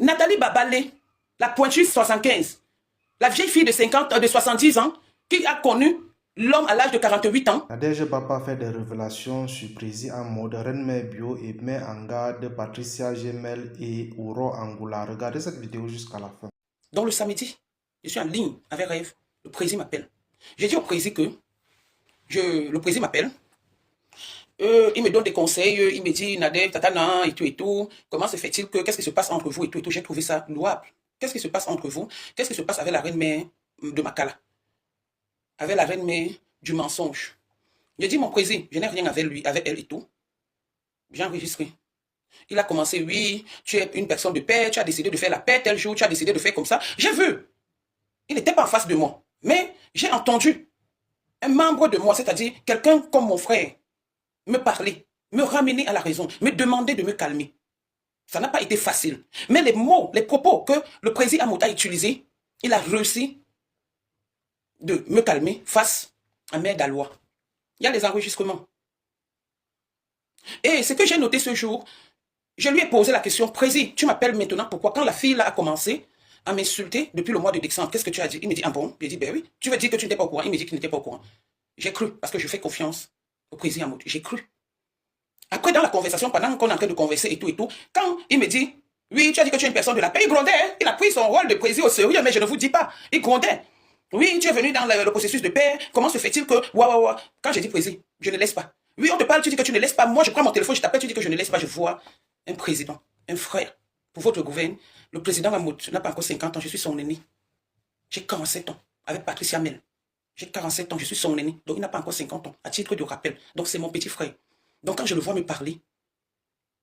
Nathalie Babalé, la pointue 75, la vieille fille de 70 ans, qui a connu l'homme à l'âge de 48 ans. Nadège Bapa fait des révélations sur Prési en mode Reine Mère Bio et met en garde Patricia Gemel et Ouro Angoula. Regardez cette vidéo jusqu'à la fin. Donc le samedi, je suis en ligne avec Rêve. Le président m'appelle. J'ai dit au président que le président m'appelle. Il me donne des conseils. Il me dit, Nadège, tatana, et tout. Comment se fait-il que, qu'est-ce qui se passe entre vous et tout. J'ai trouvé ça louable. Qu'est-ce qui se passe entre vous? Qu'est-ce qui se passe avec la reine mère de Makala? Avec la reine mère du mensonge. J'ai dit, mon président, je n'ai rien avec lui, avec elle et tout. J'ai enregistré. Il a commencé, oui, tu es une personne de paix, tu as décidé de faire la paix tel jour, tu as décidé de faire comme ça. J'ai vu. Il n'était pas en face de moi. Mais j'ai entendu un membre de moi, c'est-à-dire quelqu'un comme mon frère, me parler, me ramener à la raison, me demander de me calmer. Ça n'a pas été facile. Mais les mots, les propos que le président Amoud a utilisés, il a réussi de me calmer face à Mère Dalois. Il y a les enregistrements. Et ce que j'ai noté ce jour, je lui ai posé la question, Président, tu m'appelles maintenant pourquoi? Quand la fille là a commencé à m'insulter depuis le mois de décembre, qu'est-ce que tu as dit? Il me dit, ah bon? J'ai dit, ben oui. Tu veux dire que tu n'étais pas au courant? Il me dit qu'il n'était pas au courant. J'ai cru, parce que je fais confiance au président Amoud. J'ai cru. Après, dans la conversation, pendant qu'on est en train de converser et tout, quand il me dit, oui, tu as dit que tu es une personne de la paix, il grondait, hein? Il a pris son rôle de président au sérieux, mais je ne vous dis pas, il grondait. Oui, tu es venu dans le processus de paix, comment se fait-il que, quand j'ai dit président, je ne laisse pas. Oui, on te parle, tu dis que tu ne laisses pas, moi je prends mon téléphone, je t'appelle, tu dis que je ne laisse pas, je vois un président, un frère. Pour votre gouvernement, le président Mahmoud n'a pas encore 50 ans, je suis son aîné. J'ai 47 ans, avec Patricia Mel. J'ai 47 ans, je suis son aîné, donc il n'a pas encore 50 ans, à titre de rappel. Donc c'est mon petit frère. Donc quand je le vois me parler,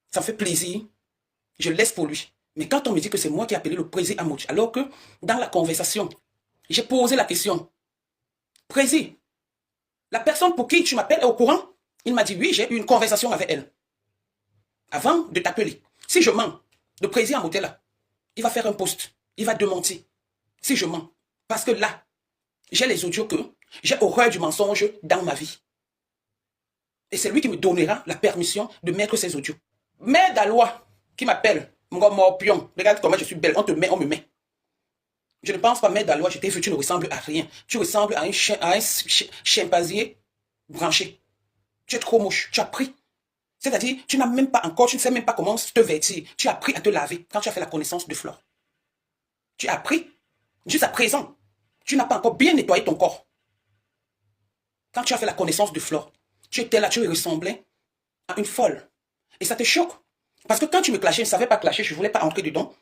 ça me fait plaisir, je laisse pour lui. Mais quand on me dit que c'est moi qui ai appelé le président Amoud, alors que dans la conversation, j'ai posé la question, président, la personne pour qui tu m'appelles est au courant? Il m'a dit oui, j'ai eu une conversation avec elle. Avant de t'appeler, si je mens, le président Amoud est là, il va faire un post, il va démentir. Si je mens, parce que là, j'ai les audios que j'ai horreur du mensonge dans ma vie. Et c'est lui qui me donnera la permission de mettre ces audios. Mère Dalois qui m'appelle, Pion, regarde comment je suis belle, on te met, on me met. Je ne pense pas, Mère Dalois, je t'ai vu, tu ne ressembles à rien. Tu ressembles à un chimpanzé branché. Tu es trop moche, tu as pris. C'est-à-dire, tu n'as même pas encore, tu ne sais même pas comment te vêtir. Tu as appris à te laver quand tu as fait la connaissance de Flore. Tu as appris, jusqu'à présent, tu n'as pas encore bien nettoyé ton corps. Quand tu as fait la connaissance de Flore, tu étais là, tu ressemblais à une folle. Et ça te choque. Parce que quand tu me clashais, je ne savais pas clasher, je ne voulais pas entrer dedans.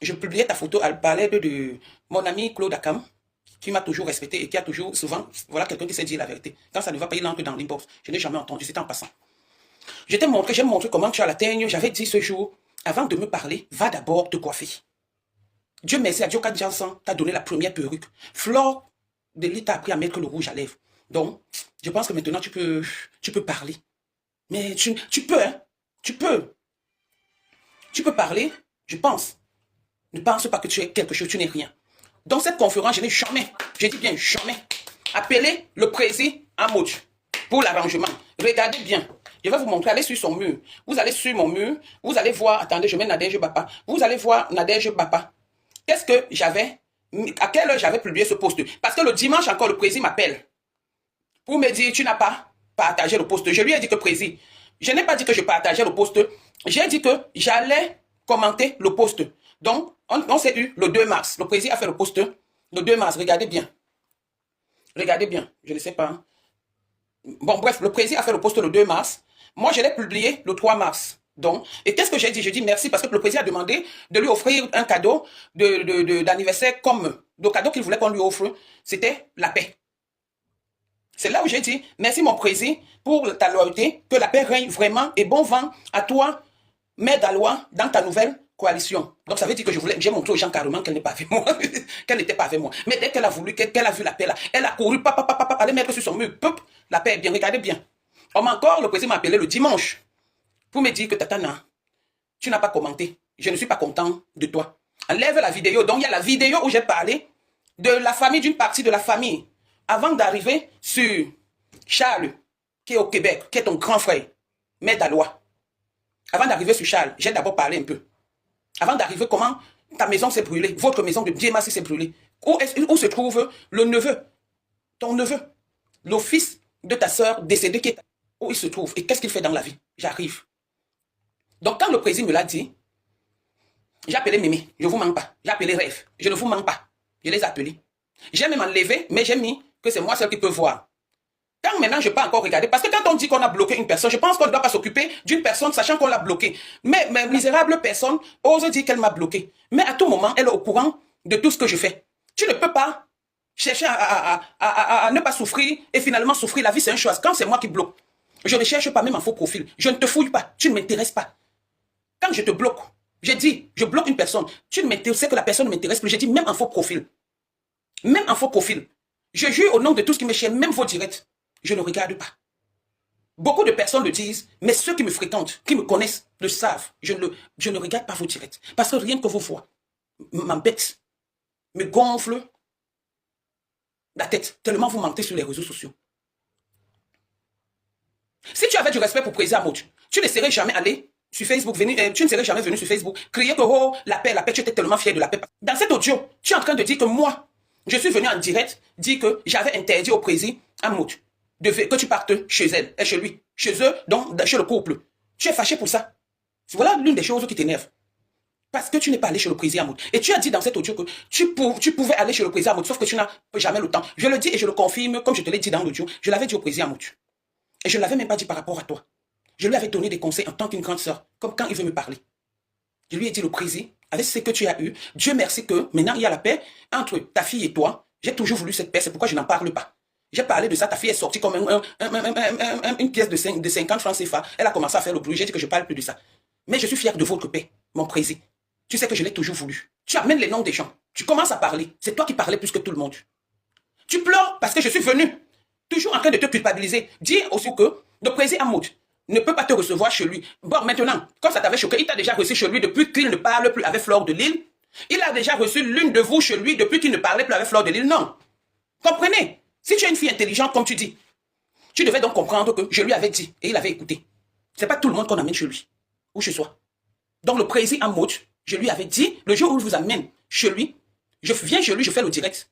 Je publiais ta photo, elle parlait de mon ami Claude Akam, qui m'a toujours respecté et qui a toujours, souvent, voilà quelqu'un qui sait dire la vérité. Quand ça ne va pas, il entre dans l'inbox. Je n'ai jamais entendu, c'était en passant. J'ai montré comment tu as la teigne. J'avais dit ce jour, avant de me parler, va d'abord te coiffer. Dieu merci à Dieu quand Jansan t'a donné la première perruque. Flore de lui t'a appris à mettre le rouge à lèvres. Donc, je pense que maintenant tu peux parler. Mais tu peux, hein. Tu peux parler, je pense. Ne pense pas que tu es quelque chose, tu n'es rien. Dans cette conférence, je n'ai jamais, je dis bien jamais, appelé le président Amoud pour l'arrangement. Regardez bien. Je vais vous montrer, allez sur son mur. Vous allez sur mon mur, vous allez voir, attendez, je mets Nadège Bapa. Vous allez voir Nadège Bapa. Qu'est-ce que j'avais, à quelle heure j'avais publié ce post? Parce que le dimanche encore, le président m'appelle pour me dire, tu n'as pas partagé le post. Je lui ai dit que président, je n'ai pas dit que je partageais le post. J'ai dit que j'allais commenter le post. Donc, on s'est eu le 2 mars. Le président a fait le post le 2 mars. Regardez bien. Regardez bien. Je ne sais pas. Bon, bref, le président a fait le post le 2 mars. Moi, je l'ai publié le 3 mars. Donc, et qu'est-ce que j'ai dit? Je dis merci parce que le président a demandé de lui offrir un cadeau d'anniversaire comme le cadeau qu'il voulait qu'on lui offre, c'était la paix. C'est là où j'ai dit, merci mon président pour ta loyauté, que la paix règne vraiment et bon vent à toi, Mère Dalois, dans ta nouvelle coalition. Donc ça veut dire que j'ai montré aux gens carrément qu'elle n'est pas avec moi, qu'elle n'était pas avec moi. Mais dès qu'elle a voulu, qu'elle a vu la paix là, elle a couru, aller mettre sur son mur, la paix est bien, regardez bien. Encore, le président m'a appelé le dimanche pour me dire que Tatana, tu n'as pas commenté, je ne suis pas content de toi. Enlève la vidéo. Donc il y a la vidéo où j'ai parlé de la famille, d'une partie de la famille. Avant d'arriver sur Charles, qui est au Québec, qui est ton grand frère, Mère Dalois. Avant d'arriver sur Charles, j'ai d'abord parlé un peu. Avant d'arriver, comment ta maison s'est brûlée, votre maison de Djemasi s'est brûlée. Où se trouve le neveu, ton neveu, le fils de ta sœur décédée, où il se trouve et qu'est-ce qu'il fait dans la vie? J'arrive. Donc quand le président me l'a dit, j'ai appelé Mimi, je ne vous manque pas. J'ai appelé Rêve, je ne vous manque pas. Je les ai appelés. J'ai même enlevé, mais j'ai mis que c'est moi seul qui peux voir. Quand maintenant je peux encore regarder, parce que quand on dit qu'on a bloqué une personne, je pense qu'on ne doit pas s'occuper d'une personne sachant qu'on l'a bloquée. Mais misérable personne ose dire qu'elle m'a bloqué. Mais à tout moment, elle est au courant de tout ce que je fais. Tu ne peux pas chercher à ne pas souffrir et finalement souffrir. La vie, c'est une chose. Quand c'est moi qui bloque, je ne cherche pas même en faux profil. Je ne te fouille pas. Tu ne m'intéresses pas. Quand je te bloque, j'ai dit, je bloque une personne. Tu ne m'intéresses, c'est que la personne ne m'intéresse plus. J'ai dit, même en faux profil. Même en faux profil. Je jure au nom de tout ce qui me cherche, même vos directs. Je ne regarde pas. Beaucoup de personnes le disent, mais ceux qui me fréquentent, qui me connaissent, le savent. Je ne regarde pas vos directs. Parce que rien que vos voix m'embête, me gonfle la tête, tellement vous mentez sur les réseaux sociaux. Si tu avais du respect pour Président Amout, tu ne serais jamais allé sur Facebook, tu ne serais jamais venu sur Facebook, crier que oh, la paix, tu étais tellement fier de la paix. Dans cet audio, tu es en train de dire que moi, je suis venu en direct dire que j'avais interdit au président Amout que tu partes chez elle, et chez lui, chez eux, donc chez le couple. Tu es fâché pour ça. Voilà l'une des choses qui t'énerve. Parce que tu n'es pas allé chez le président Amout. Et tu as dit dans cet audio que tu pouvais aller chez le président Amout, sauf que tu n'as jamais le temps. Je le dis et je le confirme, comme je te l'ai dit dans l'audio, je l'avais dit au président Amout. Et je ne l'avais même pas dit par rapport à toi. Je lui avais donné des conseils en tant qu'une grande sœur, comme quand il veut me parler. Je lui ai dit, le président, avec ce que tu as eu, Dieu merci que maintenant il y a la paix entre ta fille et toi. J'ai toujours voulu cette paix, c'est pourquoi je n'en parle pas. J'ai parlé de ça, ta fille est sortie comme une pièce de 50 francs CFA. Elle a commencé à faire le bruit, j'ai dit que je ne parle plus de ça. Mais je suis fier de votre paix, mon président. Tu sais que je l'ai toujours voulu. Tu amènes les noms des gens. Tu commences à parler. C'est toi qui parlais plus que tout le monde. Tu pleures parce que je suis venu. Toujours en train de te culpabiliser. Dis aussi que le président Amout ne peut pas te recevoir chez lui. Bon, maintenant, quand ça t'avait choqué, il t'a déjà reçu chez lui depuis qu'il ne parle plus avec Fleur de Lille. Il a déjà reçu l'une de vous chez lui depuis qu'il ne parlait plus avec Fleur de Lille. Non. Comprenez? Si tu es une fille intelligente, comme tu dis, tu devais donc comprendre que je lui avais dit et il avait écouté. Ce n'est pas tout le monde qu'on amène chez lui ou chez soi. Donc le président Amout, je lui avais dit, le jour où il vous amène chez lui, je viens chez lui, je fais le direct.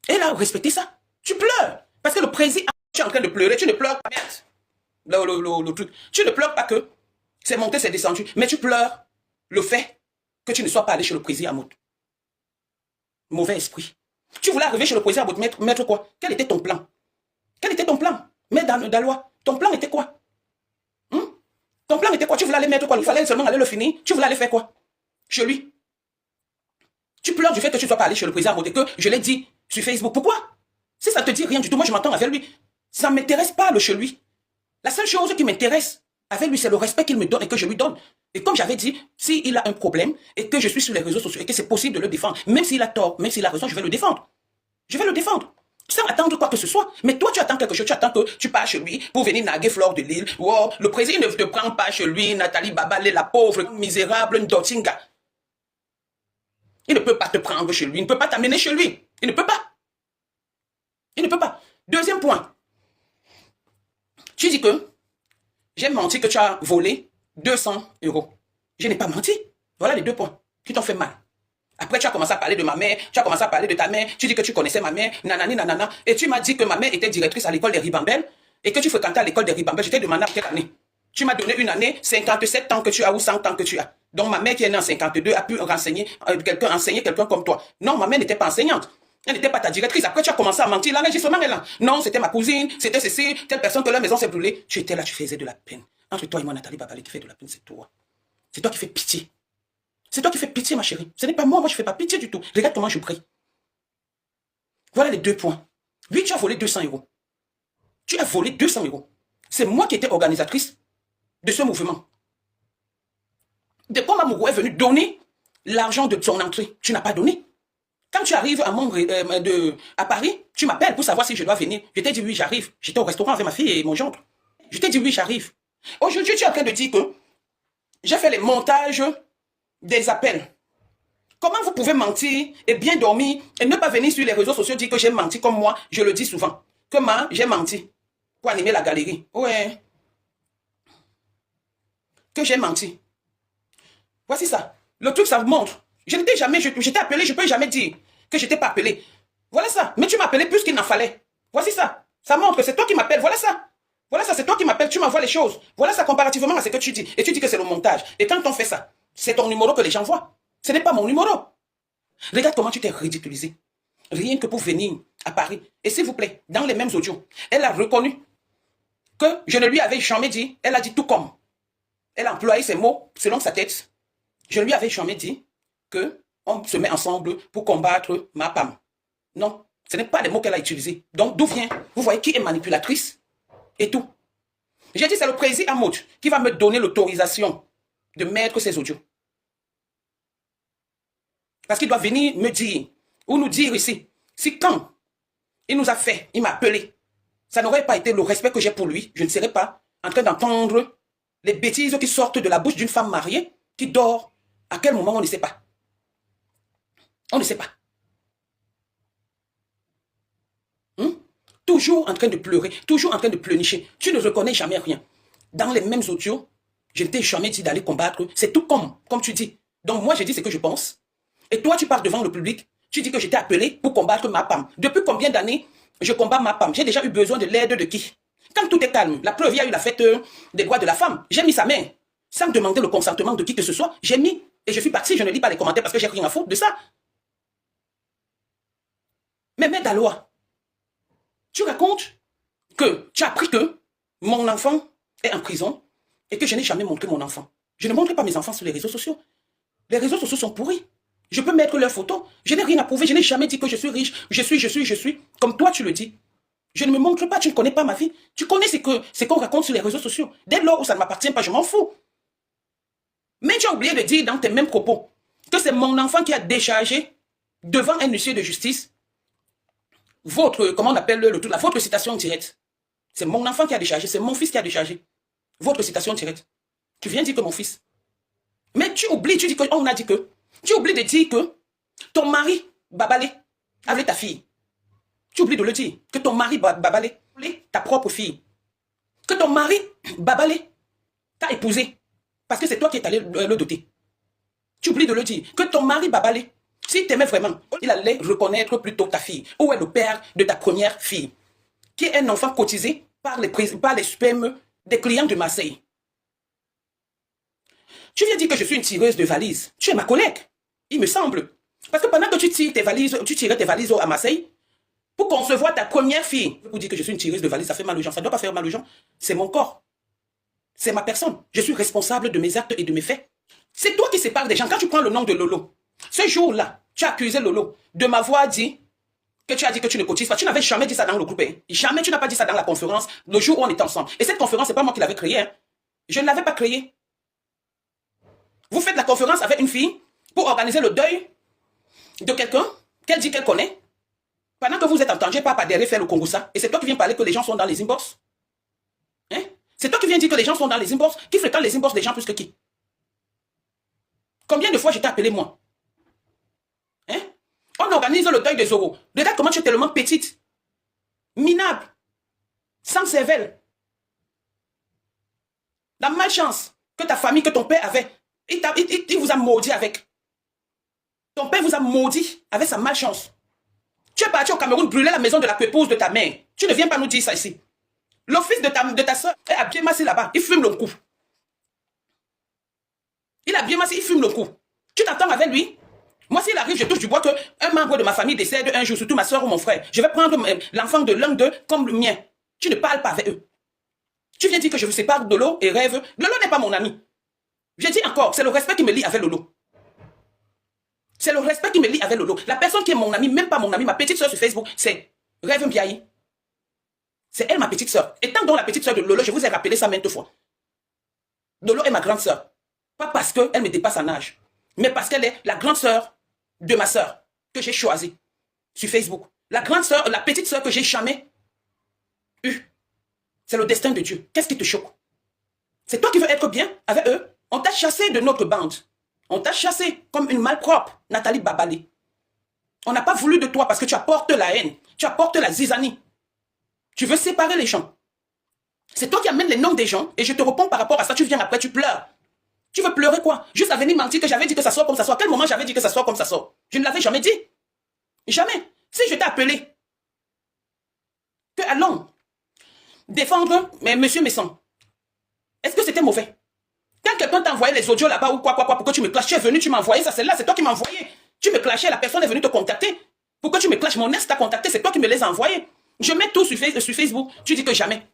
Et il a respecté ça. Tu pleures. Parce que le président, tu es en train de pleurer, tu ne pleures pas. Merde. Le truc. Tu ne pleures pas que c'est monté, c'est descendu. Mais tu pleures le fait que tu ne sois pas allé chez le président Amout. Mauvais esprit. Tu voulais arriver chez le président Amout, mettre quoi? Quel était ton plan? Quel était ton plan? Mais dans la loi, ton plan était quoi? Ton plan était quoi? Tu voulais aller mettre quoi? Il fallait seulement aller le finir. Tu voulais aller faire quoi? Chez lui. Tu pleures du fait que tu ne sois pas allé chez le président Amout et que je l'ai dit sur Facebook. Pourquoi? Si ça ne te dit rien du tout, moi je m'entends avec lui. Ça ne m'intéresse pas le chez lui. La seule chose qui m'intéresse avec lui, c'est le respect qu'il me donne et que je lui donne. Et comme j'avais dit, s'il a un problème et que je suis sur les réseaux sociaux et que c'est possible de le défendre, même s'il a tort, même s'il a raison, je vais le défendre. Je vais le défendre. Sans attendre quoi que ce soit. Mais toi, tu attends quelque chose. Tu attends que tu pars chez lui pour venir naguer Fleur de Lille. Wow, le président ne te prend pas chez lui. Nathalie Babalé, la pauvre, misérable, Ndotinga. Il ne peut pas te prendre chez lui. Il ne peut pas t'amener chez lui. Il ne peut pas. Il ne peut pas. Deuxième point. Tu dis que j'ai menti que tu as volé 200 €. Je n'ai pas menti. Voilà les 2 points qui t'ont fait mal. Après, tu as commencé à parler de ma mère, tu as commencé à parler de ta mère, tu dis que tu connaissais ma mère, nanani, nanana, et tu m'as dit que ma mère était directrice à l'école des Ribambelles, et que tu fréquentais à l'école des Ribambelles. Je t'ai demandé à quelle année. Tu m'as donné une année, 57 ans que tu as ou 100 ans que tu as. Donc ma mère qui est née en 52 a pu enseigner quelqu'un comme toi. Non, ma mère n'était pas enseignante. Elle n'était pas ta directrice. Après, tu as commencé à mentir. L'enregistrement est là. Non, c'était ma cousine, c'était ceci, telle personne que leur maison s'est brûlée. Tu étais là, tu faisais de la peine. Entre toi et moi, Nathalie Babalé, qui fait de la peine, c'est toi. C'est toi qui fais pitié. C'est toi qui fais pitié, ma chérie. Ce n'est pas moi, je ne fais pas pitié du tout. Regarde comment je prie. Voilà les 2 points. Oui, tu as volé 200 €. Tu as volé 200 €. C'est moi qui étais organisatrice de ce mouvement. De quand Mamourou est venu donner l'argent de son entrée, tu n'as pas donné. Quand tu arrives à Paris, tu m'appelles pour savoir si je dois venir. Je t'ai dit oui, j'arrive. J'étais au restaurant avec ma fille et mon gendre. Je t'ai dit oui, j'arrive. Aujourd'hui, tu es en train de dire que j'ai fait les montages des appels. Comment vous pouvez mentir et bien dormir et ne pas venir sur les réseaux sociaux dire que j'ai menti comme moi, je le dis souvent. Que j'ai menti pour animer la galerie. Ouais. Que j'ai menti. Voici ça. Le truc, ça vous montre. Je n'étais jamais, je t'ai appelé, je ne peux jamais dire que je t'ai pas appelé. Voilà ça. Mais tu m'as appelé plus qu'il n'en fallait. Voici ça. Ça montre que c'est toi qui m'appelles. Voilà ça. Voilà ça, c'est toi qui m'appelles, tu m'envoies les choses. Voilà ça comparativement à ce que tu dis. Et tu dis que c'est le montage. Et quand on fait ça, c'est ton numéro que les gens voient. Ce n'est pas mon numéro. Regarde comment tu t'es ridiculisé. Rien que pour venir à Paris. Et s'il vous plaît, dans les mêmes audios, elle a reconnu que je ne lui avais jamais dit, elle a dit tout comme. Elle a employé ces mots selon sa tête. Je ne lui avais jamais dit que on se met ensemble pour combattre ma femme. Non, ce n'est pas des mots qu'elle a utilisés. Donc d'où vient? Vous voyez qui est manipulatrice et tout. J'ai dit c'est le président Amout qui va me donner l'autorisation de mettre ces audios. Parce qu'il doit venir me dire, ou nous dire ici, si quand il nous a fait, il m'a appelé, ça n'aurait pas été le respect que j'ai pour lui, je ne serais pas en train d'entendre les bêtises qui sortent de la bouche d'une femme mariée qui dort. À quel moment, on ne sait pas. On ne sait pas. Toujours en train de pleurer, toujours en train de pleurnicher. Tu ne reconnais jamais rien. Dans les mêmes audios, je ne t'ai jamais dit d'aller combattre. C'est tout comme tu dis. Donc moi, je dis ce que je pense. Et toi, tu pars devant le public. Tu dis que je t'ai appelé pour combattre ma femme. Depuis combien d'années je combats ma femme? J'ai déjà eu besoin de l'aide de qui? Quand tout est calme, la preuve, il y a eu la fête des droits de la femme. J'ai mis sa main. Sans demander le consentement de qui que ce soit, j'ai mis. Et je suis parti, je ne lis pas les commentaires parce que j'ai rien à foutre de ça. Mais mets la loi. Tu racontes que tu as appris que mon enfant est en prison et que je n'ai jamais montré mon enfant. Je ne montre pas mes enfants sur les réseaux sociaux. Les réseaux sociaux sont pourris. Je peux mettre leurs photos. Je n'ai rien à prouver. Je n'ai jamais dit que je suis riche. Je suis. Comme toi, tu le dis. Je ne me montre pas. Tu ne connais pas ma vie. Tu connais ce qu'on raconte sur les réseaux sociaux. Dès lors où ça ne m'appartient pas, je m'en fous. Mais tu as oublié de dire dans tes mêmes propos que c'est mon enfant qui a déchargé devant un huissier de justice votre, comment on appelle votre citation directe. C'est mon enfant qui a déchargé, c'est mon fils qui a déchargé. Votre citation directe. Tu viens dire que mon fils. Mais tu oublies, tu dis que, on a dit que. Tu oublies de dire que ton mari, Babalé, avec ta fille. Tu oublies de le dire. Que ton mari, Babalé, ta propre fille. Que ton mari, Babalé, t'a épousé. Parce que c'est toi qui es allé le doter. Tu oublies de le dire. Que ton mari, Babalé, s'il t'aimait vraiment, il allait reconnaître plutôt ta fille. Où est le père de ta première fille? Qui est un enfant cotisé par les spermes des clients de Marseille. Tu viens dire que je suis une tireuse de valises. Tu es ma collègue, il me semble. Parce que pendant que tu tirais tes valises à Marseille, pour concevoir ta première fille, pour dire que je suis une tireuse de valises, ça fait mal aux gens. Ça ne doit pas faire mal aux gens. C'est mon corps. C'est ma personne. Je suis responsable de mes actes et de mes faits. C'est toi qui sépares des gens. Quand tu prends le nom de Lolo, ce jour-là, tu as accusé Lolo de m'avoir dit que tu as dit que tu ne cotises pas. Tu n'avais jamais dit ça dans le groupe. Hein. Jamais tu n'as pas dit ça dans la conférence, le jour où on était ensemble. Et cette conférence, ce n'est pas moi qui l'avais créée. Hein. Je ne l'avais pas créée. Vous faites la conférence avec une fille pour organiser le deuil de quelqu'un qu'elle dit qu'elle connaît. Pendant que vous êtes entendu par derrière faire le Congossa. Et c'est toi qui viens parler que les gens sont dans les inbox. Hein? C'est toi qui viens dire que les gens sont dans les inbox. Qui fréquente les inbox des gens plus que qui? Combien de fois je t'ai appelé moi? Hein? On organise le deuil des Zoro. Regarde comment tu es tellement petite, minable, sans cervelle. La malchance que ta famille, que ton père avait, il vous a maudit avec. Ton père vous a maudit avec sa malchance. Tu es parti au Cameroun brûler la maison de la épouse de ta mère. Tu ne viens pas nous dire ça ici. Le fils de ta soeur est à bien massé là-bas. Il fume le cou. Il a bien massé, il fume le cou. Tu t'entends avec lui? Moi, s'il arrive, je touche du bois qu'un membre de ma famille décède un jour, surtout ma soeur ou mon frère. Je vais prendre l'enfant de l'un d'eux comme le mien. Tu ne parles pas avec eux. Tu viens dire que je vous sépare de Lolo et rêve. Lolo n'est pas mon ami. Je dis encore, c'est le respect qui me lie avec Lolo. C'est le respect qui me lie avec Lolo. La personne qui est mon ami, même pas mon ami, ma petite soeur sur Facebook, c'est Rêve Mbiaye. C'est elle ma petite soeur. Étant donc la petite soeur de Lolo, je vous ai rappelé ça maintes fois. Lolo est ma grande soeur. Pas parce qu'elle me dépasse en âge, mais parce qu'elle est la grande soeur de ma soeur que j'ai choisie sur Facebook. La grande soeur, la petite soeur que j'ai jamais eue. C'est le destin de Dieu. Qu'est-ce qui te choque? C'est toi qui veux être bien avec eux? On t'a chassé de notre bande. On t'a chassé comme une malpropre, Nathalie Babalé. On n'a pas voulu de toi parce que tu apportes la haine. Tu apportes la zizanie. Tu veux séparer les gens. C'est toi qui amènes les noms des gens et je te réponds par rapport à ça. Tu viens après, tu pleures. Tu veux pleurer quoi? Juste à venir mentir que j'avais dit que ça sort comme ça sort. À quel moment j'avais dit que ça sort comme ça sort? Je ne l'avais jamais dit. Jamais. Si je t'ai appelé, que allons défendre monsieur Messon, est-ce que c'était mauvais? Quand quelqu'un t'a envoyé les audios là-bas ou quoi, pour que tu me clashes, tu es venu, tu m'as envoyé ça, c'est là, c'est toi qui m'as envoyé. Tu me clashais, la personne est venue te contacter. Pour que tu me clashes, mon ex t'a contacté, c'est toi qui me les as envoyés. Je mets tout sur Facebook, tu dis que jamais.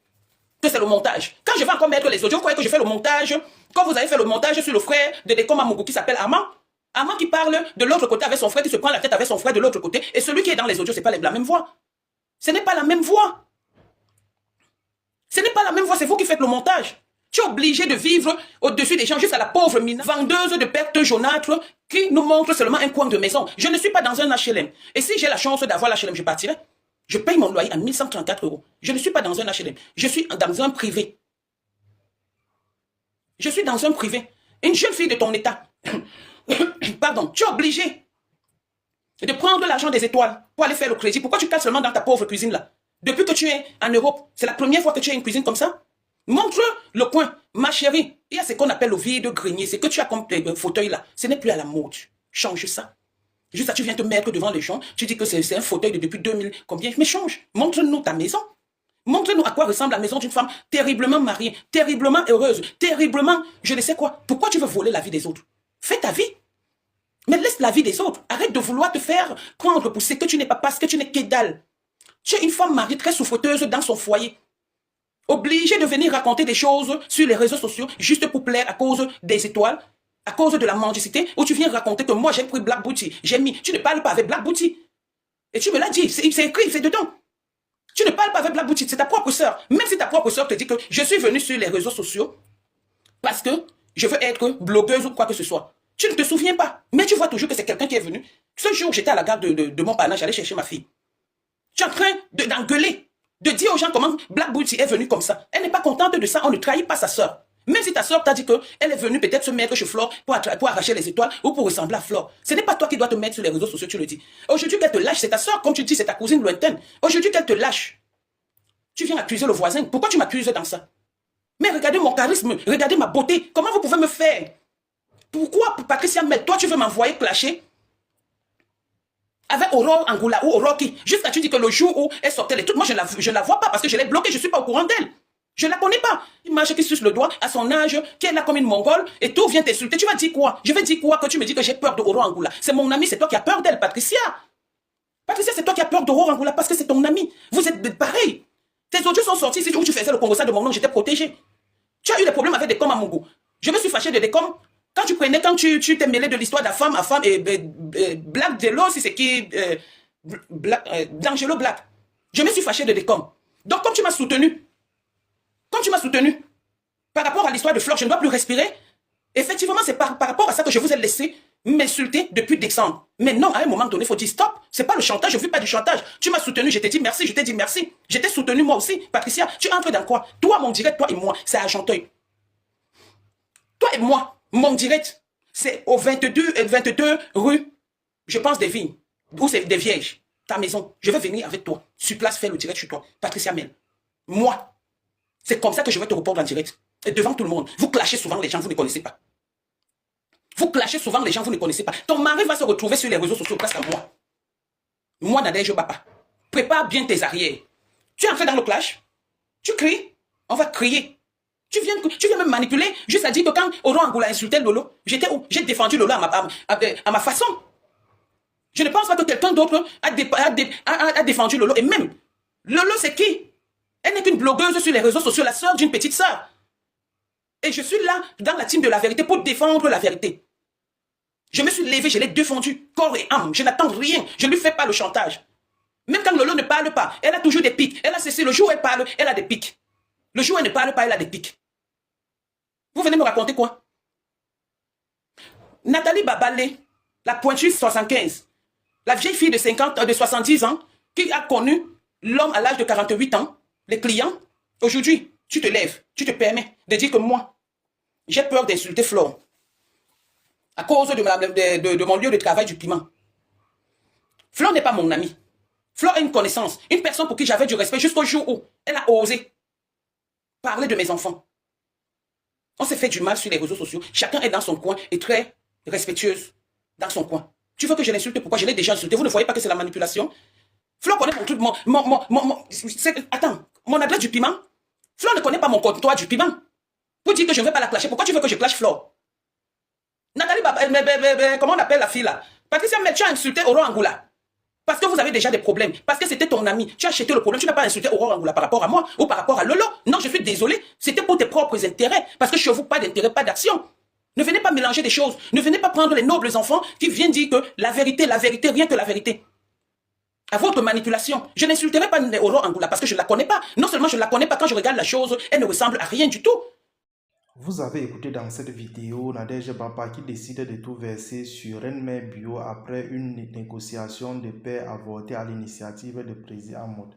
Que c'est le montage. Quand je vais encore mettre les audios, vous croyez que je fais le montage? Quand vous avez fait le montage sur le frère de Décom Amougou qui s'appelle Armand, Armand qui parle de l'autre côté avec son frère, qui se prend la tête avec son frère de l'autre côté, et celui qui est dans les audios, c'est pas la même voix. Ce n'est pas la même voix. Ce n'est pas la même voix, c'est vous qui faites le montage. Tu es obligé de vivre au-dessus des gens, juste à la pauvre mine, vendeuse de pertes jaunâtres qui nous montre seulement un coin de maison. Je ne suis pas dans un HLM. Et si j'ai la chance d'avoir l'HLM, je partirai. Je paye mon loyer à 1134 €. Je ne suis pas dans un HLM. Je suis dans un privé. Je suis dans un privé. Une jeune fille de ton état. Pardon, tu es obligé de prendre l'argent des étoiles pour aller faire le crédit. Pourquoi tu casses seulement dans ta pauvre cuisine là? Depuis que tu es en Europe, c'est la première fois que tu as une cuisine comme ça? Montre le coin. Ma chérie, il y a ce qu'on appelle le vide grenier. C'est que tu as comme fauteuil là. Ce n'est plus à la mode. Change ça. Juste ça, tu viens te mettre devant les gens. Tu dis que c'est un fauteuil de depuis 2000. Combien? Mais change. Montre-nous ta maison. Montre-nous à quoi ressemble la maison d'une femme terriblement mariée, terriblement heureuse, terriblement, je ne sais quoi. Pourquoi tu veux voler la vie des autres? Fais ta vie. Mais laisse la vie des autres. Arrête de vouloir te faire prendre pour ce que tu n'es pas, parce que tu n'es que dalle. Tu es une femme mariée très souffreuse dans son foyer. Obligée de venir raconter des choses sur les réseaux sociaux juste pour plaire à cause des étoiles, à cause de la mendicité, où tu viens raconter que moi j'ai pris Black Booty, j'ai mis, tu ne parles pas avec Black Booty. Et tu me l'as dit, c'est écrit, c'est dedans. Tu ne parles pas avec Black Booty, c'est ta propre sœur. Même si ta propre sœur te dit que je suis venue sur les réseaux sociaux parce que je veux être blogueuse ou quoi que ce soit. Tu ne te souviens pas, mais tu vois toujours que c'est quelqu'un qui est venu. Ce jour, j'étais à la gare de Montparnasse, j'allais chercher ma fille. Tu es en train d'engueuler, de dire aux gens comment Black Booty est venue comme ça. Elle n'est pas contente de ça, on ne trahit pas sa sœur. Même si ta sœur t'a dit qu'elle est venue peut-être se mettre chez Flore pour arracher les étoiles ou pour ressembler à Flore. Ce n'est pas toi qui dois te mettre sur les réseaux sociaux, tu le dis. Aujourd'hui qu'elle te lâche, c'est ta sœur, comme tu dis, c'est ta cousine lointaine. Aujourd'hui qu'elle te lâche, tu viens accuser le voisin. Pourquoi tu m'accuses dans ça? Mais regardez mon charisme, regardez ma beauté. Comment vous pouvez me faire? Pourquoi, Patricia Mel, toi tu veux m'envoyer clasher avec Aurore Angoula ou Aurore qui, jusqu'à tu dis que le jour où elle sortait les trucs, moi je ne la vois pas parce que je l'ai bloquée, je ne suis pas au courant d'elle. Je ne la connais pas. Une marche qui suce le doigt à son âge, qui est là comme une mongole, et tout vient t'insulter. Tu vas dire quoi? Je vais dire quoi que tu me dis que j'ai peur d'Aurore Angoula? C'est mon ami, c'est toi qui as peur d'elle, Patricia. Patricia, c'est toi qui as peur d'Aurore Angoula parce que c'est ton ami. Vous êtes pareil. Tes audios sont sortis ici où tu faisais le Congo de mon nom, j'étais protégé. Tu as eu des problèmes avec Décom Amougou. Je me suis fâché de Décom. Quand tu t'es mêlé de l'histoire de femme à femme et Black Delo, si c'est qui D'Angelo Black. Je me suis fâché de Décom. Donc comme tu m'as soutenu, par rapport à l'histoire de Flore, je ne dois plus respirer. Effectivement, c'est par rapport à ça que je vous ai laissé m'insulter depuis décembre. Mais non, à un moment donné, il faut dire stop. C'est pas le chantage, je ne vis pas du chantage. Tu m'as soutenu, je t'ai dit merci, je t'ai dit merci. Je t'ai soutenu moi aussi. Patricia, tu entres dans quoi? Toi, mon direct, toi et moi, c'est à Argenteuil. Toi et moi, mon direct, c'est au 22 rue, je pense, des Vignes, où c'est des Vierges, ta maison. Je vais venir avec toi, sur place, faire le direct chez toi. Patricia Mel. Moi, c'est comme ça que je vais te répondre en direct. Et devant tout le monde. Vous clashez souvent les gens, vous ne connaissez pas. Vous clashez souvent les gens, vous ne connaissez pas. Ton mari va se retrouver sur les réseaux sociaux grâce à moi. Moi, Nadège Bapa. Prépare bien tes arrières. Tu es entré dans le clash. Tu cries. On va crier. Tu viens me manipuler juste à dire que quand Aurore Angoula insultait Lolo, j'ai défendu Lolo à ma façon. Je ne pense pas que quelqu'un d'autre a défendu Lolo. Et même, Lolo, c'est qui? Elle n'est qu'une blogueuse sur les réseaux sociaux, la sœur d'une petite sœur. Et je suis là, dans la team de la vérité, pour défendre la vérité. Je me suis levé, je l'ai défendu, corps et âme. Je n'attends rien, je ne lui fais pas le chantage. Même quand Lolo ne parle pas, elle a toujours des pics. Elle a cessé, le jour où elle parle, elle a des pics. Le jour où elle ne parle pas, elle a des pics. Vous venez me raconter quoi? Nathalie Babalé, la pointue 75, la vieille fille de 70 ans, qui a connu l'homme à l'âge de 48 ans, les clients, aujourd'hui, tu te lèves, tu te permets de dire que moi, j'ai peur d'insulter Flore à cause de mon lieu de travail du piment. Flore n'est pas mon ami. Flore est une connaissance, une personne pour qui j'avais du respect jusqu'au jour où elle a osé parler de mes enfants. On s'est fait du mal sur les réseaux sociaux. Chacun est dans son coin et très respectueuse dans son coin. Tu veux que je l'insulte? Pourquoi? Je l'ai déjà insulté. Vous ne voyez pas que c'est la manipulation? Flo connaît mon truc, attends, mon adresse du piment. Flo ne connaît pas mon comptoir du piment. Pour dire que je ne vais pas la clasher. Pourquoi tu veux que je clash Flo? Nathalie, comment on appelle la fille là? Patricia, mais tu as insulté Aurore Angoula. Parce que vous avez déjà des problèmes. Parce que c'était ton ami. Tu as acheté le problème. Tu n'as pas insulté Aurore Angoula par rapport à moi ou par rapport à Lolo. Non, je suis désolé. C'était pour tes propres intérêts. Parce que chez vous, pas d'intérêt, pas d'action. Ne venez pas mélanger des choses. Ne venez pas prendre les nobles enfants qui viennent dire que la vérité, rien que la vérité. À votre manipulation. Je n'insulterai pas Aurore Angoula parce que je ne la connais pas. Non seulement je ne la connais pas, quand je regarde la chose, elle ne ressemble à rien du tout. Vous avez écouté dans cette vidéo Nadège Bapa qui décide de tout verser sur Reine-Mère Bio après une négociation de paix avortée à l'initiative de président Ahmed.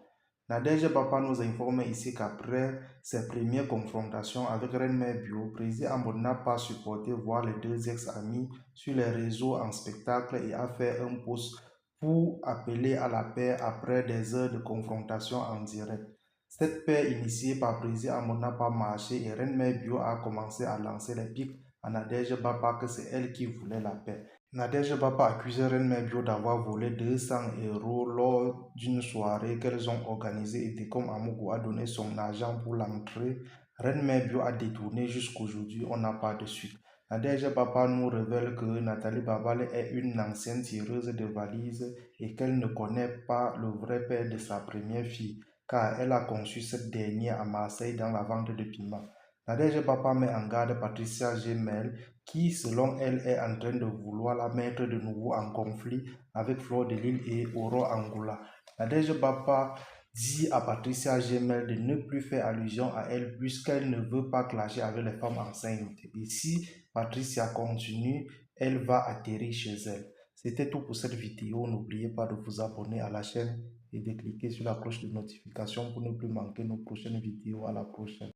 Nadège Bapa nous informe ici qu'après ses premières confrontations avec Reine-Mère Bio, président Ahmed n'a pas supporté voir les deux ex-amis sur les réseaux en spectacle et a fait un post pour appeler à la paix après des heures de confrontation en direct. Cette paix initiée par président Ahmed n'a pas marché et Reine-Mère Bio a commencé à lancer les pics à Nadège Bapa que c'est elle qui voulait la paix. Nadège Bapa accuse Reine-Mère Bio d'avoir volé 200 € lors d'une soirée qu'elles ont organisée et Decom Amougou a donné son argent pour l'entrée. Reine-Mère Bio a détourné jusqu'aujourd'hui, on n'a pas de suite. Nadège Bapa nous révèle que Nathalie Babale est une ancienne tireuse de valises et qu'elle ne connaît pas le vrai père de sa première fille, car elle a conçu cette dernière à Marseille dans la vente de piments. Nadège Bapa met en garde Patricia Gemel, qui selon elle est en train de vouloir la mettre de nouveau en conflit avec Fleur de Lille et Aurore Angoula. Nadège Bapa dit à Patricia Gemel de ne plus faire allusion à elle puisqu'elle ne veut pas clasher avec les femmes enceintes. Et si Patricia continue, elle va atterrir chez elle. C'était tout pour cette vidéo. N'oubliez pas de vous abonner à la chaîne et de cliquer sur la cloche de notification pour ne plus manquer nos prochaines vidéos. À la prochaine.